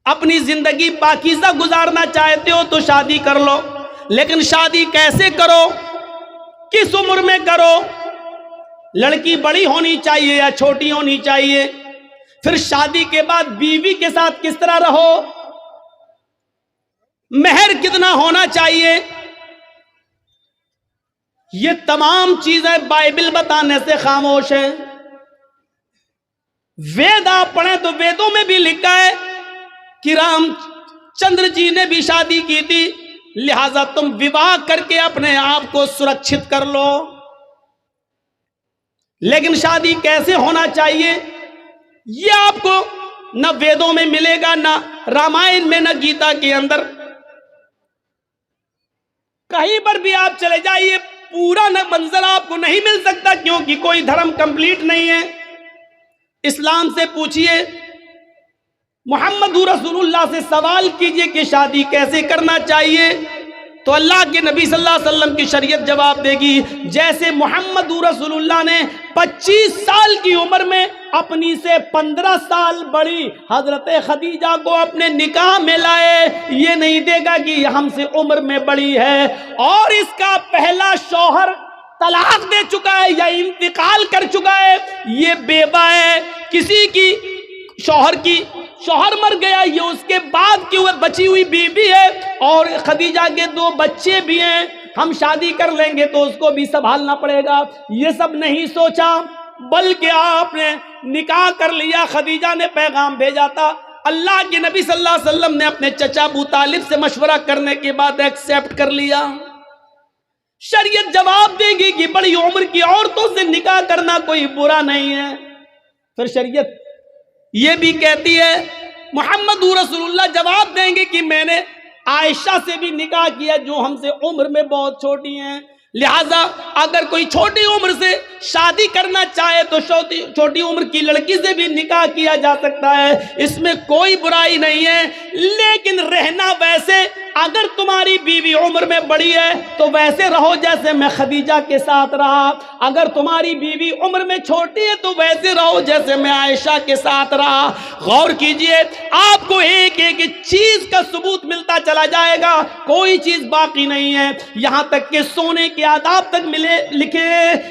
اپنی زندگی پاکیزہ گزارنا چاہتے ہو تو شادی کر لو، لیکن شادی کیسے کرو، کس عمر میں کرو، لڑکی بڑی ہونی چاہیے یا چھوٹی ہونی چاہیے، پھر شادی کے بعد بیوی کے ساتھ کس طرح رہو، مہر کتنا ہونا چاہیے، یہ تمام چیزیں بائبل بتانے سے خاموش ہے۔ وید آپ پڑھیں تو ویدوں میں بھی لکھا ہے کہ رام چندر جی نے بھی شادی کی تھی، لہذا تم وواہ کر کے اپنے آپ کو سرکشت کر لو۔ لیکن شادی کیسے ہونا چاہیے یہ آپ کو نہ ویدوں میں ملے گا، نہ رامائن میں، نہ گیتا کے اندر، کہیں پر بھی آپ چلے جائیے پورا نہ منظر آپ کو نہیں مل سکتا، کیونکہ کوئی دھرم کمپلیٹ نہیں ہے۔ اسلام سے پوچھئے، محمد رسول اللہ سے سوال کیجئے کہ شادی کیسے کرنا چاہیے، تو اللہ کے نبی صلی اللہ علیہ وسلم کی شریعت جواب دے گی جیسے محمد رسول اللہ نے 25 سال کی عمر میں اپنی سے 15 سال بڑی حضرت خدیجہ کو اپنے نکاح میں لائے، یہ نہیں دے گا کہ یہ ہم سے عمر میں بڑی ہے اور اس کا پہلا شوہر طلاق دے چکا ہے یا انتقال کر چکا ہے، یہ بیوہ ہے، کسی کی شوہر مر گیا، یہ اس کے بعد کی بچی ہوئی بیوی ہے، اور خدیجہ کے 2 بچے بھی ہیں، ہم شادی کر لیں گے تو اس کو بھی سنبھالنا پڑے گا۔ یہ سب نہیں سوچا، بلکہ آپ نے نکاح کر لیا۔ خدیجہ نے پیغام بھیجا تھا، اللہ کے نبی صلی اللہ علیہ وسلم نے اپنے چچا ابو طالب سے مشورہ کرنے کے بعد ایکسیپٹ کر لیا۔ شریعت جواب دے گی کہ بڑی عمر کی عورتوں سے نکاح کرنا کوئی برا نہیں ہے۔ پھر شریعت یہ بھی کہتی ہے، محمد رسول اللہ جواب دیں گے کہ میں نے عائشہ سے بھی نکاح کیا جو ہم سے عمر میں بہت چھوٹی ہیں، لہٰذا اگر کوئی چھوٹی عمر سے شادی کرنا چاہے تو چھوٹی عمر کی لڑکی سے بھی نکاح کیا جا سکتا ہے، اس میں کوئی برائی نہیں ہے۔ لیکن رہنا ویسے، اگر تمہاری بیوی عمر میں بڑی ہے تو ویسے رہو جیسے میں خدیجہ کے ساتھ رہا، اگر تمہاری بیوی عمر میں چھوٹی ہے تو ویسے رہو جیسے میں عائشہ کے ساتھ رہا۔ غور کیجئے، آپ کو ایک ایک چیز کا ثبوت ملتا چلا جائے گا، کوئی چیز باقی نہیں ہے، یہاں تک کہ سونے کے آداب تک لکھے،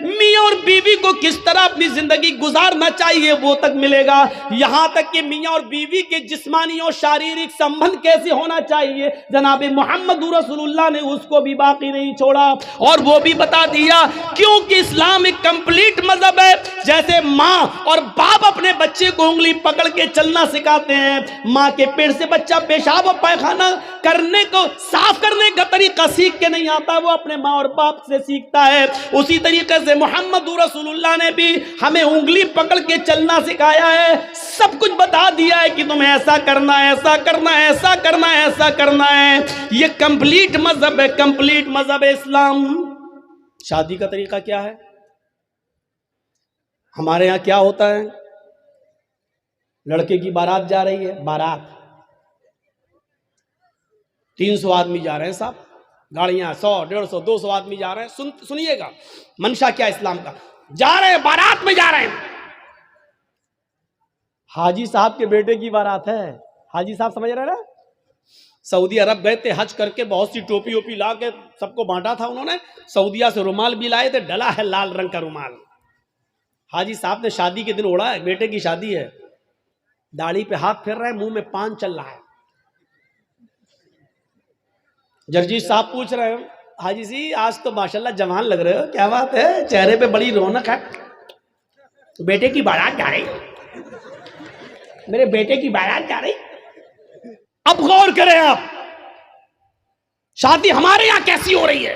میاں اور بیوی کو کس طرح اپنی زندگی گزارنا چاہیے وہ تک ملے گا، یہاں تک کہ میاں اور بیوی کے جسمانی اور شاریرک سمبند کیسے ہونا چاہیے جناب محمد رسول اللہ نے اس کو بھی باقی نہیں چھوڑا، اور وہ بھی بتا دیا، کیونکہ اسلام ایک کمپلیٹ مذہب ہے۔ جیسے ماں اور باپ اپنے بچے کو انگلی پکڑ کے چلنا سکھاتے ہیں، ماں کے پیٹ سے بچہ پیشاب اور پائخانہ کرنے کو صاف کرنے کا طریقہ سیکھ کے نہیں آتا، وہ اپنے ماں اور باپ سے سیکھتا ہے، اسی طریقے سے محمد رسول اللہ نے بھی ہمیں انگلی پکڑ کے چلنا سکھایا ہے، سب کچھ بتا دیا ہے کہ تمہیں ایسا کرنا ہے، ایسا کرنا ہے، ایسا کرنا ہے، ایسا کرنا ہے۔ یہ کمپلیٹ مذہب ہے، کمپلیٹ مذہب ہے اسلام۔ شادی کا طریقہ کیا ہے؟ ہمارے ہاں کیا ہوتا ہے؟ لڑکے کی بارات جا رہی ہے، بارات 300 آدمی جا رہے ہیں صاحب، گاڑیاں 100 150 200 آدمی جا رہے ہیں، سنیے گا منشا کیا اسلام کا، جا رہے ہیں بارات میں جا رہے ہیں، حاجی صاحب کے بیٹے کی بارات ہے، حاجی صاحب سمجھ رہے نا، سعودی عرب گئے تھے حج کر کے، بہت سی ٹوپی اوپی لا کے سب کو بانٹا تھا انہوں نے، سعودیہ سے رومال بھی لائے تھے، ڈلا ہے لال رنگ کا رومال، حاجی صاحب نے شادی کے دن اوڑا ہے، بیٹے کی شادی ہے، داڑھی پہ ہاتھ پھیر رہے ہیں، منہ میں پان چل رہا ہے، جرجیت صاحب پوچھ رہے ہیں حاجی جی آج تو ماشاءاللہ جوان لگ رہے ہو، کیا بات ہے، چہرے پہ بڑی رونق ہے، بیٹے کی بارات جا رہی، میرے بیٹے کی بارات جا رہی۔ اب غور کریں آپ، شادی ہمارے یہاں کیسی ہو رہی ہے؟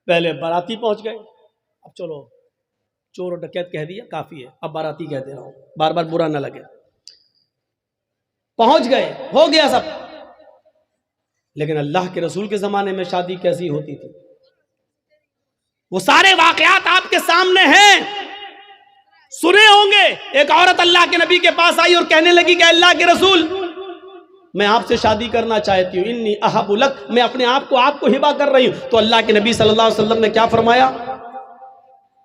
پہلے باراتی پہنچ گئے، اب چلو چور اور ڈکیت کہہ دیا کافی ہے، اب باراتی کہتے رہو، بار بار برا نہ لگے، پہنچ گئے، ہو گیا سب۔ لیکن اللہ کے رسول کے زمانے میں شادی کیسی ہوتی تھی؟ وہ سارے واقعات آپ کے سامنے ہیں، سنے ہوں گے۔ ایک عورت اللہ کے نبی کے پاس آئی اور کہنے لگی کہ اللہ کے رسول میں آپ سے شادی کرنا چاہتی ہوں، انی احب لک، میں اپنے آپ کو ہبہ کر رہی ہوں۔ تو اللہ کے نبی صلی اللہ علیہ وسلم نے کیا فرمایا؟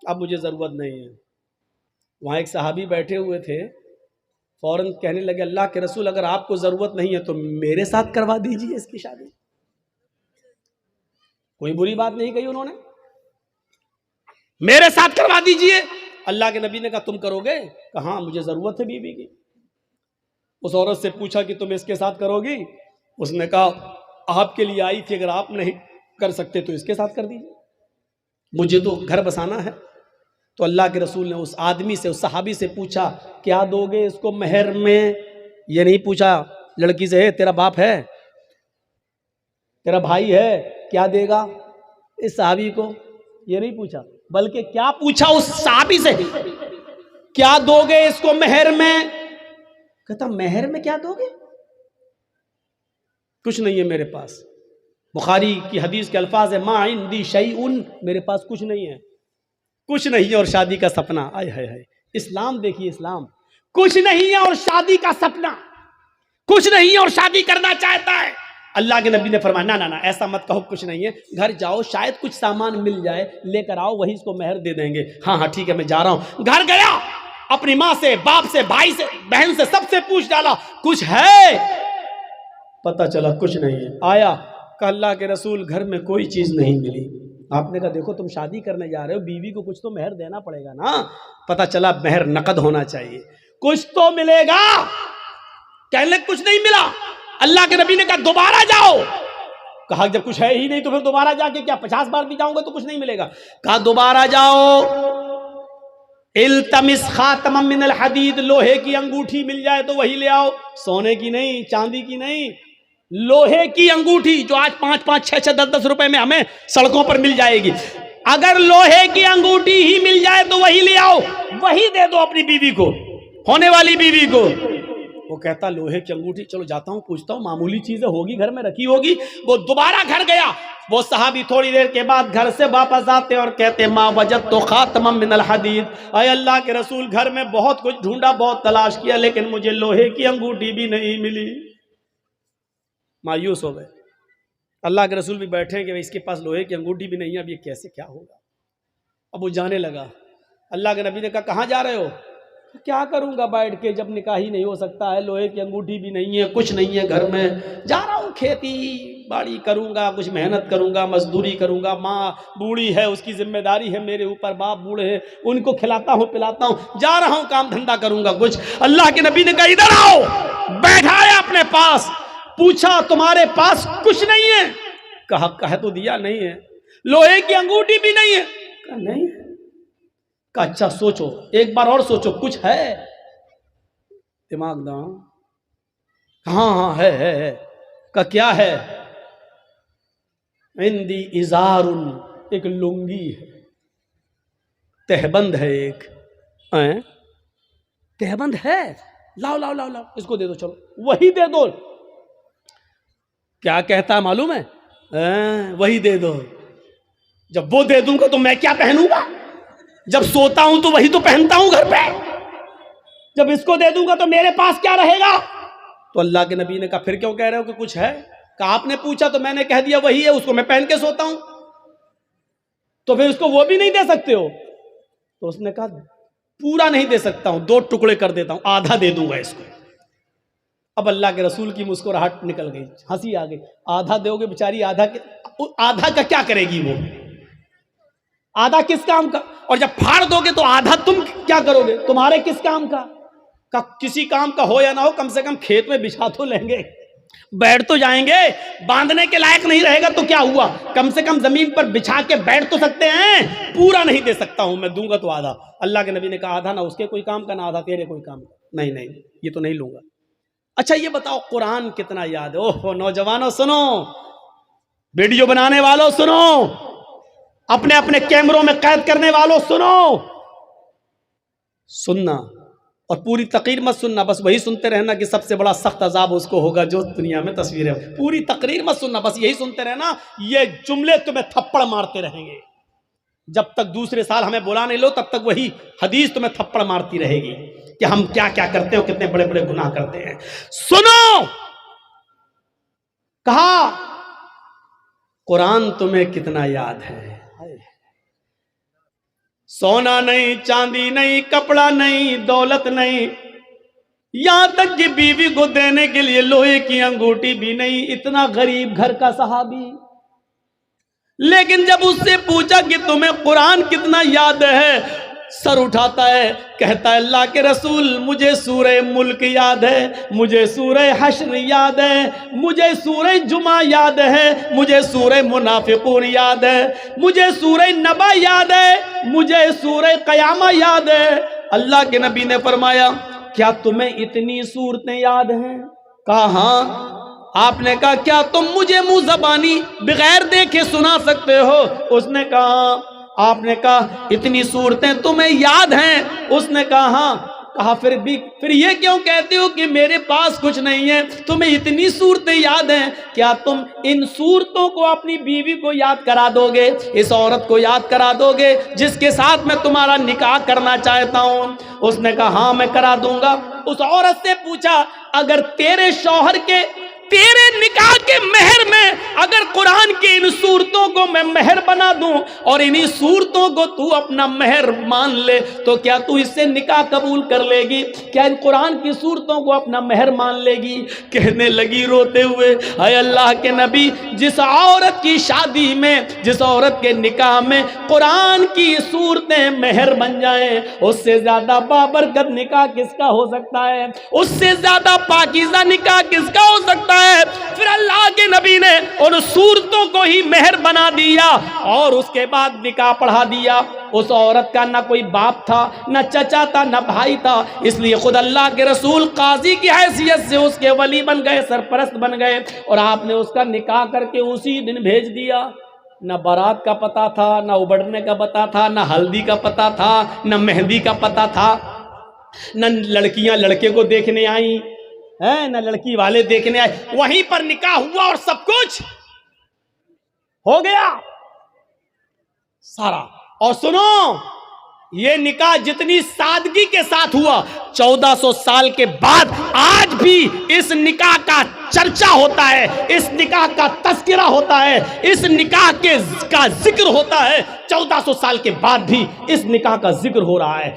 اب مجھے ضرورت نہیں ہے۔ وہاں ایک صحابی بیٹھے ہوئے تھے، فوراً کہنے لگے اللہ کے رسول اگر آپ کو ضرورت نہیں ہے تو میرے ساتھ کروا دیجیے اس کی شادی. کوئی بری بات نہیں کہی انہوں نے, میرے ساتھ کروا دیجیے. اللہ کے نبی نے کہا تم کرو گے؟ کہا ہاں مجھے ضرورت ہے بیوی کی. اس عورت سے پوچھا کہ تم اس کے ساتھ کرو گی؟ اس نے کہا آپ کے لیے آئی تھی, اگر آپ نہیں کر سکتے تو اس کے ساتھ کر دیجیے, مجھے تو گھر بسانا ہے. تو اللہ کے رسول نے اس آدمی سے, اس صحابی سے پوچھا کیا دو گے اس کو مہر میں؟ یہ نہیں پوچھا لڑکی سے تیرا باپ ہے, تیرا بھائی ہے, کیا دے گا اس صحابی کو, یہ نہیں پوچھا, بلکہ کیا پوچھا اس صحابی سے کیا دو گے اس کو مہر میں؟ کہتا مہر میں کیا دو گے؟ کچھ نہیں ہے میرے پاس. بخاری کی حدیث کے الفاظ ہے ما عندی شیئن, میرے پاس کچھ نہیں ہے, کچھ نہیں ہے اور شادی کا سپنا. آئے ہائے ہائے, اسلام دیکھیے, اسلام کچھ نہیں ہے اور شادی کا سپنا, کچھ نہیں ہے اور شادی کرنا چاہتا ہے. اللہ کے نبی نے فرمایا نہ ایسا مت کہو, کچھ نہیں ہے, گھر جاؤ شاید کچھ سامان مل جائے, لے کر آؤ, وہی اس کو مہر دے دیں گے. ہاں ٹھیک ہے میں جا رہا ہوں. گھر گیا, اپنی ماں سے, باپ سے, بھائی سے, بہن سے, سب سے پوچھ ڈالا کچھ ہے؟ پتہ چلا کچھ نہیں ہے. آیا کہ اللہ کے رسول گھر میں کوئی چیز نہیں ملی. آپ نے کہا دیکھو تم شادی کرنے جا رہے ہو, بیوی کو کچھ تو مہر دینا پڑے گا نا. پتہ چلا مہر نقد ہونا چاہیے, کچھ تو ملے گا. کہنے کچھ نہیں ملا. اللہ کے نبی نے کہا دوبارہ جاؤ. کہا جب کچھ ہے ہی نہیں تو پھر دوبارہ جا کے کیا 50 بار بھی جاؤں گا تو کچھ نہیں ملے گا. کہا دوبارہ جاؤ, التمس خاتما من الحدید, لوہے کی انگوٹھی مل جائے تو وہی لے آؤ, سونے کی نہیں, چاندی کی نہیں, لوہے کی انگوٹھی جو آج 5-5, 6-6, 10-10 روپے میں ہمیں سڑکوں پر مل جائے گی. اگر لوہے کی انگوٹھی ہی مل جائے تو وہی لے آؤ, وہی دے دو اپنی بیوی کو, ہونے والی بیوی کو. وہ کہتا لوہے کی انگوٹھی, چلو جاتا ہوں پوچھتا ہوں, معمولی چیزیں ہوگی گھر میں رکھی ہوگی. وہ دوبارہ گھر گیا. وہ صحابی تھوڑی دیر کے بعد گھر سے واپس آتے اور کہتے ما وجدت خاتما من الحدید, اے اللہ کے رسول گھر میں بہت کچھ ڈھونڈا, بہت تلاش کیا, لیکن مجھے لوہے کی انگوٹھی بھی نہیں ملی. مایوس ہو گئے. اللہ کے رسول بھی بیٹھے کہ اس کے پاس لوہے کی انگوٹھی بھی نہیں ہے, اب یہ کیسے کیا ہوگا. اب وہ جانے لگا. اللہ کے نبی نے کہا کہاں جا رہے ہو؟ کیا کروں گا بیٹھ کے, جب نکاح ہی نہیں ہو سکتا ہے, لوہے کی انگوٹھی بھی نہیں ہے, کچھ نہیں ہے گھر میں, جا رہا ہوں کھیتی باڑی کروں گا, کچھ محنت کروں گا, مزدوری کروں گا. ماں بوڑھی ہے, اس کی ذمہ داری ہے میرے اوپر, باپ بوڑھے ہیں, ان کو کھلاتا ہوں پلاتا ہوں, جا رہا ہوں کام دھندا کروں گا کچھ. اللہ کے نبی نے کہا ادھر آؤ. بیٹھایا اپنے پاس, پوچھا تمہارے پاس کچھ نہیں ہے؟ کہا کہہ تو دیا نہیں ہے. لوہے کی انگوٹھی بھی نہیں ہے؟ کہا نہیں. کہا اچھا سوچو, ایک بار اور سوچو, کچھ ہے؟ دماغ داؤں. ہاں ہے. کہا کیا ہے؟ عندی ازار, ایک لنگی ہے, تہبند ہے, ایک تہبند ہے, لاؤ لاؤ لاؤ لاؤ, اس کو دے دو, چلو وہی دے دو. کیا کہتا ہے معلوم ہے؟ وہی دے دو. جب وہ دے دوں گا تو میں کیا پہنوں گا؟ جب سوتا ہوں تو وہی تو پہنتا ہوں گھر پہ, جب اس کو دے دوں گا تو میرے پاس کیا رہے گا؟ تو اللہ کے نبی نے کہا پھر کیوں کہہ رہے ہو کہ کچھ ہے؟ کہا آپ نے پوچھا تو میں نے کہہ دیا وہی ہے, اس کو میں پہن کے سوتا ہوں, تو پھر اس کو وہ بھی نہیں دے سکتے ہو؟ تو اس نے کہا پورا نہیں دے سکتا ہوں, 2 ٹکڑے کر دیتا ہوں, آدھا دے دوں گا اس کو. اب اللہ کے رسول کی مسکراہٹ نکل گئی, ہنسی آ گئی. آدھا دو گے بیچاری, آدھا کا کیا کرے گی وہ؟ آدھا کس کام کا؟ اور جب پھاڑ دو گے تو آدھا تم کیا کرو گے؟ تمہارے کس کام کا؟ کسی کام کا ہو یا نہ ہو, کم سے کم کھیت میں بچھا تو لیں گے, بیٹھ تو جائیں گے. باندھنے کے لائق نہیں رہے گا تو کیا ہوا, کم سے کم زمین پر بچھا کے بیٹھ تو سکتے ہیں. پورا نہیں دے سکتا ہوں میں, دوں گا تو آدھا. اللہ کے نبی نے کہا آدھا نہ اس کے کوئی کام کا, نہ آدھا تیرے کوئی کام کا. نہیں یہ تو نہیں لوں گا. اچھا یہ بتاؤ قرآن کتنا یاد ہے؟ اوہ نوجوانوں سنو, ویڈیو بنانے والوں سنو, اپنے اپنے کیمروں میں قید کرنے والوں سنو, سننا اور پوری تقریر مت سننا, بس وہی سنتے رہنا کہ سب سے بڑا سخت عذاب اس کو ہوگا جو دنیا میں تصویر ہے. پوری تقریر مت سننا, بس یہی سنتے رہنا. یہ جملے تمہیں تھپڑ مارتے رہیں گے جب تک دوسرے سال ہمیں بلا نہیں لو, تب تک وہی حدیث تمہیں تھپڑ مارتی رہے گی کہ ہم کیا کیا کرتے ہو, کتنے بڑے بڑے گناہ کرتے ہیں. سنو, کہا قرآن تمہیں کتنا یاد ہے. سونا نہیں, چاندی نہیں, کپڑا نہیں, دولت نہیں, یہاں تک کہ بیوی کو دینے کے لیے لوہے کی انگوٹھی بھی نہیں، اتنا غریب گھر کا صحابی۔ لیکن جب اس سے پوچھا کہ تمہیں قرآن کتنا یاد ہے، سر اٹھاتا ہے، کہتا ہے اللہ کے رسول مجھے سورہ ملک یاد ہے، مجھے سورہ حشر یاد ہے، مجھے سورہ جمعہ یاد ہے، مجھے سورہ منافقون یاد ہے، مجھے سورہ نبا یاد ہے، مجھے سورہ قیامہ یاد ہے۔ اللہ کے نبی نے فرمایا کیا تمہیں اتنی صورتیں یاد ہیں؟ کہا ہاں۔ آپ نے کہا کیا تم مجھے منہ زبانی بغیر دیکھے سنا سکتے ہو؟ اس نے کہا ہاں۔ آپ نے کہا اتنی صورتیں تمہیں یاد ہیں؟ اس نے کہا ہاں۔ کہا پھر یہ کیوں کہتے ہو کہ میرے پاس کچھ نہیں ہے؟ تمہیں اتنی صورتیں یاد ہیں، کیا تم ان صورتوں کو اپنی بیوی کو یاد کرا دو گے؟ اس عورت کو یاد کرا دو گے جس کے ساتھ میں تمہارا نکاح کرنا چاہتا ہوں؟ اس نے کہا ہاں میں کرا دوں گا۔ اس عورت سے پوچھا اگر تیرے شوہر کے تیرے نکاح کے مہر میں اگر قرآن کی ان صورتوں کو میں مہر بنا دوں اور انہی صورتوں کو تو اپنا مہر مان لے تو کیا تو اس سے نکاح قبول کر لے گی؟ کیا ان قرآن کی صورتوں کو اپنا مہر مان لے گی؟ کہنے لگی روتے ہوئے اے اللہ کے نبی، جس عورت کی شادی میں، جس عورت کے نکاح میں قرآن کی صورتیں مہر بن جائیں، اس سے زیادہ بابرکت نکاح کس کا ہو سکتا ہے؟ اس سے زیادہ پاکیزہ نکاح کس کا ہو سکتا ہے؟ پھر اللہ کے نبی نے ان صورتوں کو ہی مہر بنا دیا اور اس کے بعد نکاح پڑھا دیا۔ اس عورت کا نہ کوئی باپ تھا، نہ چچا تھا، نہ بھائی تھا، اس لیے خود اللہ کے رسول قاضی کی حیثیت سے اس کے ولی بن گئے، سرپرست بن گئے، اور آپ نے اس کا نکاح کر کے اسی دن بھیج دیا۔ نہ بارات کا پتہ تھا، نہ ابڑنے کا پتہ تھا، نہ ہلدی کا پتہ تھا، نہ مہندی کا پتہ تھا، نہ لڑکیاں لڑکے کو دیکھنے آئیں، نہ لڑکی والے دیکھنے آئے، وہیں پر نکاح ہوا اور سب کچھ ہو گیا سارا۔ اور سنو، یہ نکاح جتنی سادگی کے ساتھ ہوا، 1400 سال کے بعد آج بھی اس نکاح کا چرچا ہوتا ہے، اس نکاح کا تذکرہ ہوتا ہے، اس نکاح کا ذکر ہوتا ہے۔ 1400 سال کے بعد بھی اس نکاح کا ذکر ہو رہا ہے۔